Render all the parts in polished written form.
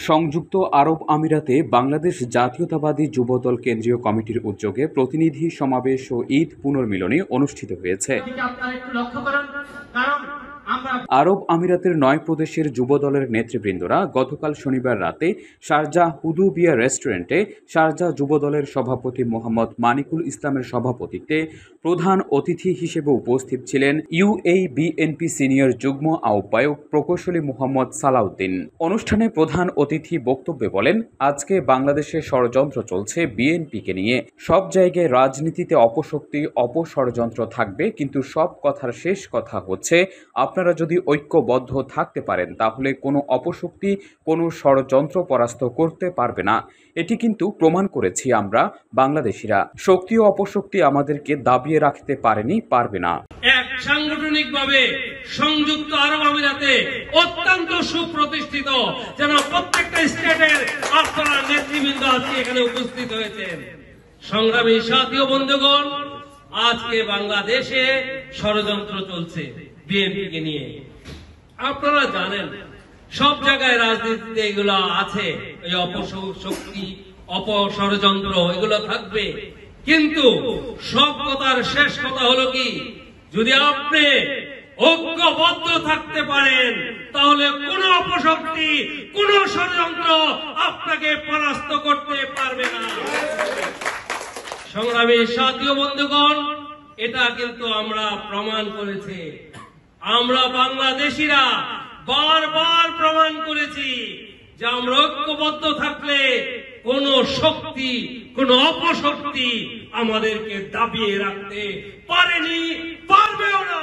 সংযুক্ত আরব আমিরাতে বাংলাদেশ জাতীয়তাবাদী যুবদল কেন্দ্রীয় কমিটির উদ্যোগে প্রতিনিধি সমাবেশ ও ঈদ পুনর্মিলনী অনুষ্ঠিত হয়েছে। আরব আমিরাতের ৯ প্রদেশের যুবদলের নেতৃবৃন্দরা গতকাল শনিবার রাতে শারজাহ হুদুবিয়া রেস্টুরেন্টে শারজাহ যুবদলের সভাপতি মোহাম্মদ মানিকুল ইসলামের সভাপতিত্বে প্রধান অতিথি হিসেবে উপস্থিত ছিলেন বিএনপি সিনিয়র যুগ্ম আহ্বায়ক প্রকৌশলী মোহাম্মদ সালাউদ্দিন। অনুষ্ঠানে প্রধান অতিথি বক্তব্যে বলেন, আজকে বাংলাদেশে ষড়যন্ত্র চলছে বিএনপিকে নিয়ে। সব জায়গায় রাজনীতিতে অপশক্তি অপষড়যন্ত্র থাকবে, কিন্তু সব কথার শেষ কথা হচ্ছে আপনারা যদি ঐক্যবদ্ধ থাকতে পারেন তাহলে কোনো অপশক্তি কোনো ষড়যন্ত্র পরাস্ত করতে পারবে না। এটি কিন্তু প্রমাণ করেছি আমরা বাংলাদেশিরা। শক্তি ও অপশক্তি আমাদেরকে দাবিয়ে রাখতে পারেনি, পারবে না। এক সাংগঠনিকভাবে সংযুক্ত আরব আমিরাতে অত্যন্ত সুপ্রতিষ্ঠিত যেন প্রত্যেকটা স্টেটের আপনারা নেতৃবৃন্দ আজকে এখানে উপস্থিত হয়েছেন। সংগ্রামী সাথী ও বন্ধুগণ, আজকে বাংলাদেশে ষড়যন্ত্র চলছে বিএনপিকে নিয়ে। আপনারা জানেন সব জায়গায় রাজনীতিতে এগুলো আছে, এই অপশক্তি অপষড়যন্ত্র এগুলো থাকবে, কিন্তু সব কথার শেষ কথা হলো কি, যদি আপনি ঐক্যবদ্ধ থাকতে পারেন তাহলে কোন অপশক্তি কোন ষড়যন্ত্র আপনাকে পরাস্ত করতে পারবে না। সংগ্রামী সাথী ও বন্ধুগণ, এটা কিন্তু আমরা প্রমাণ করেছি। আমরা বাংলাদেশিরা বারবার প্রমাণ করেছি যে আমরা ঐক্যবদ্ধ থাকলে কোন শক্তি কোন অপশক্তি আমাদেরকে দাবিয়ে রাখতে পারেনি, পারবেও না।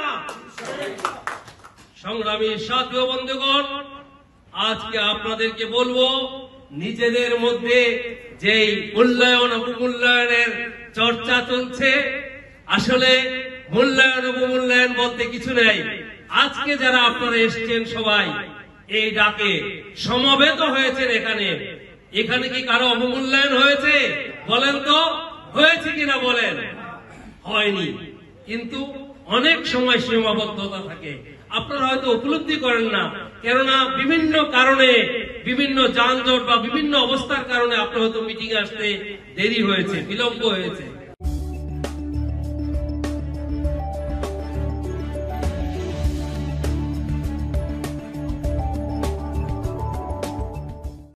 সংগ্রামী সাথী ও বন্ধুগণ, আজকে আপনাদেরকে বলবো, নিজেদের মধ্যে যেই মূল্যায়ন অবমূল্যায়নের চর্চা চলছে, আসলে মূল্যায়ন অবমূল্যায়ন বলতে কিছু নেই। আজকে যারা আপনারা এসছেন সবাই এই ডাকে সমবেত হয়েছেন, এখানে কি কারো অবমূল্যায়ন হয়েছে? বলেন তো, হয়েছে কিনা বলেন? হয়নি। কিন্তু অনেক সময় সীমাবদ্ধতা থাকে, আপনারা হয়তো উপলব্ধি করেন না, কেননা বিভিন্ন কারণে, বিভিন্ন যানজট বা বিভিন্ন অবস্থার কারণে আপনার হয়তো মিটিং আসতে দেরি হয়েছে, বিলম্ব হয়েছে।